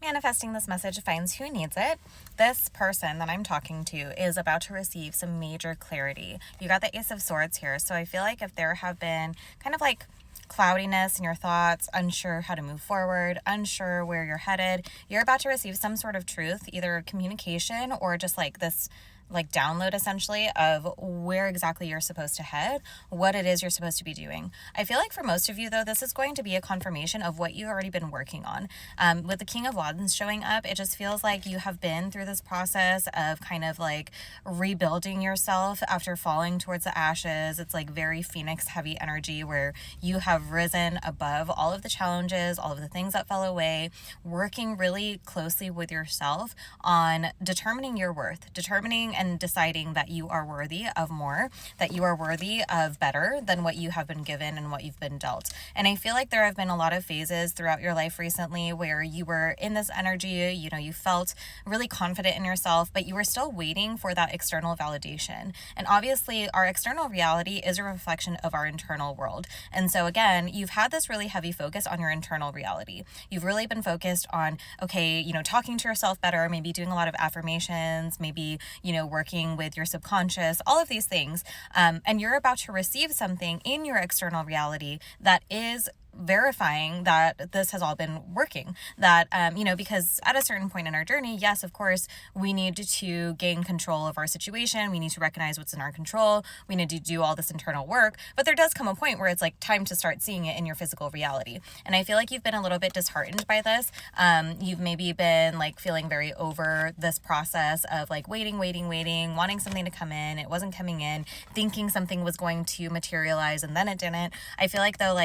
Manifesting this message finds who needs it. This person that I'm talking to is about to receive some major clarity. You got the Ace of Swords here, so I feel like if there have been kind of like cloudiness in your thoughts, unsure how to move forward, unsure where you're headed, you're about to receive some sort of truth, either communication or just like this download essentially of where exactly you're supposed to head, what it is you're supposed to be doing. I feel like for most of you though, this is going to be a confirmation of what you've already been working on. With the King of Wands showing up, it just feels like you have been through this process of kind of like rebuilding yourself after falling towards the ashes. It's like very Phoenix heavy energy where you have risen above all of the challenges, all of the things that fell away, working really closely with yourself on determining your worth, determining and deciding that you are worthy of more, that you are worthy of better than what you have been given and what you've been dealt. And I feel like there have been a lot of phases throughout your life recently where you were in this energy, you felt really confident in yourself, but you were still waiting for that external validation. And obviously our external reality is a reflection of our internal world. And so again, you've had this really heavy focus on your internal reality. You've really been focused on, okay, talking to yourself better, maybe doing a lot of affirmations, maybe, working with your subconscious, all of these things. And you're about to receive something in your external reality that is verifying that this has all been working, that because at a certain point in our journey, yes, of course, we need to gain control of our situation, we need to recognize what's in our control, we need to do all this internal work, but there does come a point where it's like time to start seeing it in your physical reality. And I feel like you've been a little bit disheartened by this. You've maybe been like feeling very over this process of like waiting, wanting something to come in, it wasn't coming in, thinking something was going to materialize and then it didn't. I feel like though,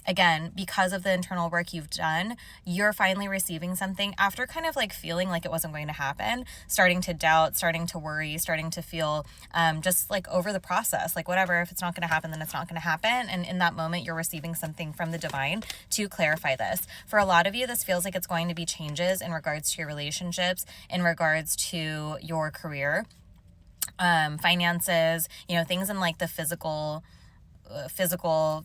again, because of the internal work you've done, you're finally receiving something after kind of like feeling like it wasn't going to happen, starting to doubt, starting to worry, starting to feel just like over the process, like whatever, if it's not going to happen, then it's not going to happen. And in that moment, you're receiving something from the divine to clarify this. For a lot of you, this feels like it's going to be changes in regards to your relationships, in regards to your career, finances, things in like the physical,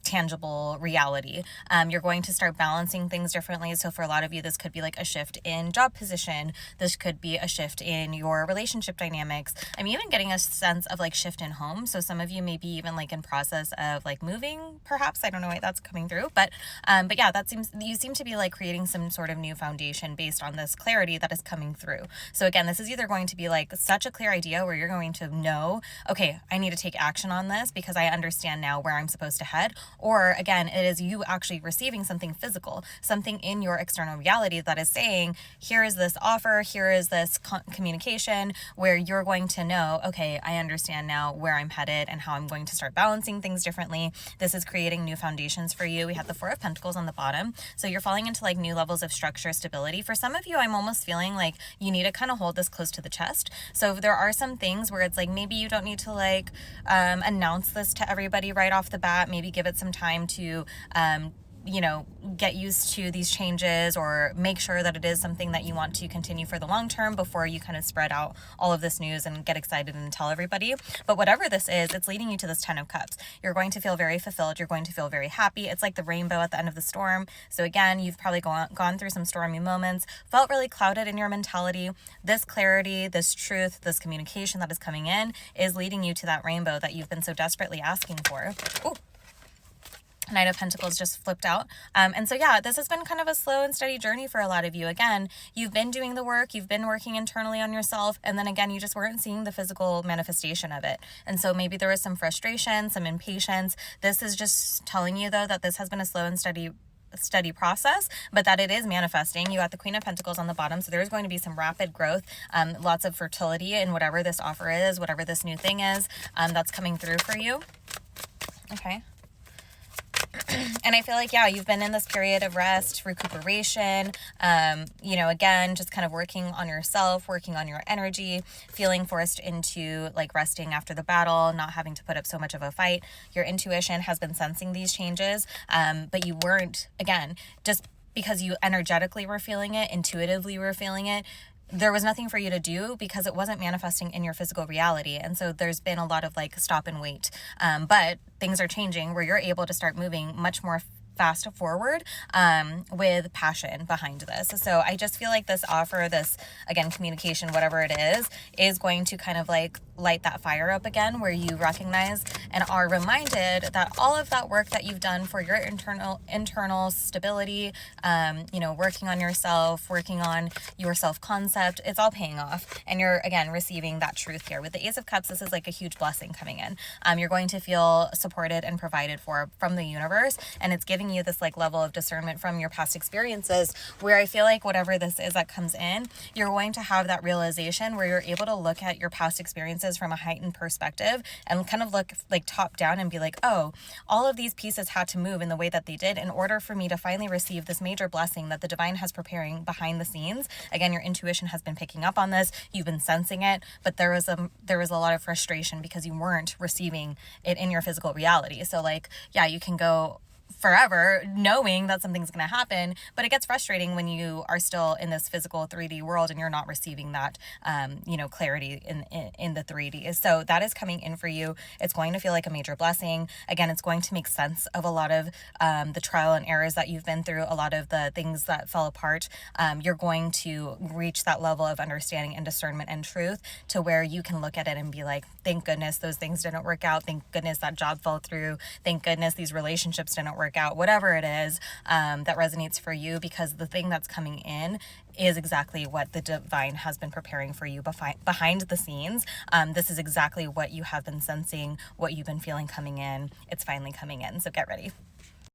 tangible reality. You're going to start balancing things differently. So for a lot of you, this could be like a shift in job position. This could be a shift in your relationship dynamics. I'm even getting a sense of like shift in home. So some of you may be even like in process of like moving, perhaps. I don't know why that's coming through, but yeah, you seem to be like creating some sort of new foundation based on this clarity that is coming through. So again, this is either going to be like such a clear idea where you're going to know, okay, I need to take action on this because I understand now where I'm supposed to head. Or again, it is you actually receiving something physical, something in your external reality that is saying, here is this offer, here is this communication where you're going to know, okay, I understand now where I'm headed and how I'm going to start balancing things differently. This is creating new foundations for you. We have the Four of Pentacles on the bottom. So you're falling into like new levels of structure, stability. For some of you, I'm almost feeling like you need to kind of hold this close to the chest. So there are some things where it's like, maybe you don't need to like announce this to everybody right off the bat, maybe give it some time to get used to these changes or make sure that it is something that you want to continue for the long term before you kind of spread out all of this news and get excited and tell everybody. But whatever this is, it's leading you to this Ten of Cups. You're going to feel very fulfilled. You're going to feel very happy. It's like the rainbow at the end of the storm. So again, you've probably gone through some stormy moments, felt really clouded in your mentality. This clarity, this truth, this communication that is coming in is leading you to that rainbow that you've been so desperately asking for. Ooh. Knight of Pentacles just flipped out. And so yeah, this has been kind of a slow and steady journey for a lot of you. Again, you've been doing the work, you've been working internally on yourself, and then again, you just weren't seeing the physical manifestation of it. And so maybe there was some frustration, some impatience. This is just telling you though that this has been a slow and steady process, but that it is manifesting. You got the Queen of Pentacles on the bottom, so there's going to be some rapid growth, lots of fertility in whatever this offer is, whatever this new thing is, that's coming through for you. Okay. And I feel like, yeah, you've been in this period of rest, recuperation, again, just kind of working on yourself, working on your energy, feeling forced into like resting after the battle, not having to put up so much of a fight. Your intuition has been sensing these changes, but you weren't, again, just because you energetically were feeling it, intuitively were feeling it, there was nothing for you to do because it wasn't manifesting in your physical reality. And so there's been a lot of like stop and wait. But things are changing where you're able to start moving much more fast forward with passion behind this. So I just feel like this offer, this, again, communication, whatever it is going to kind of like light that fire up again, where you recognize and are reminded that all of that work that you've done for your internal stability, working on yourself, working on your self-concept, it's all paying off. And you're, again, receiving that truth here. With the Ace of Cups, this is like a huge blessing coming in. You're going to feel supported and provided for from the universe, and it's giving you this like level of discernment from your past experiences, where I feel like whatever this is that comes in, you're going to have that realization where you're able to look at your past experiences from a heightened perspective and kind of look like top down and be like, oh, all of these pieces had to move in the way that they did in order for me to finally receive this major blessing that the divine has preparing behind the scenes. Again, your intuition has been picking up on this, you've been sensing it, but there was a lot of frustration because you weren't receiving it in your physical reality. So like, yeah, you can go forever knowing that something's going to happen, but it gets frustrating when you are still in this physical 3D world and you're not receiving that clarity in the 3D. So that is coming in for you. It's going to feel like a major blessing. Again, it's going to make sense of a lot of the trial and errors that you've been through, a lot of the things that fell apart. You're going to reach that level of understanding and discernment and truth to where you can look at it and be like, thank goodness those things didn't work out. Thank goodness that job fell through. Thank goodness these relationships didn't work out, whatever it is that resonates for you, because the thing that's coming in is exactly what the divine has been preparing for you behind the scenes. This is exactly what you have been sensing, what you've been feeling coming in. It's finally coming in. So get ready.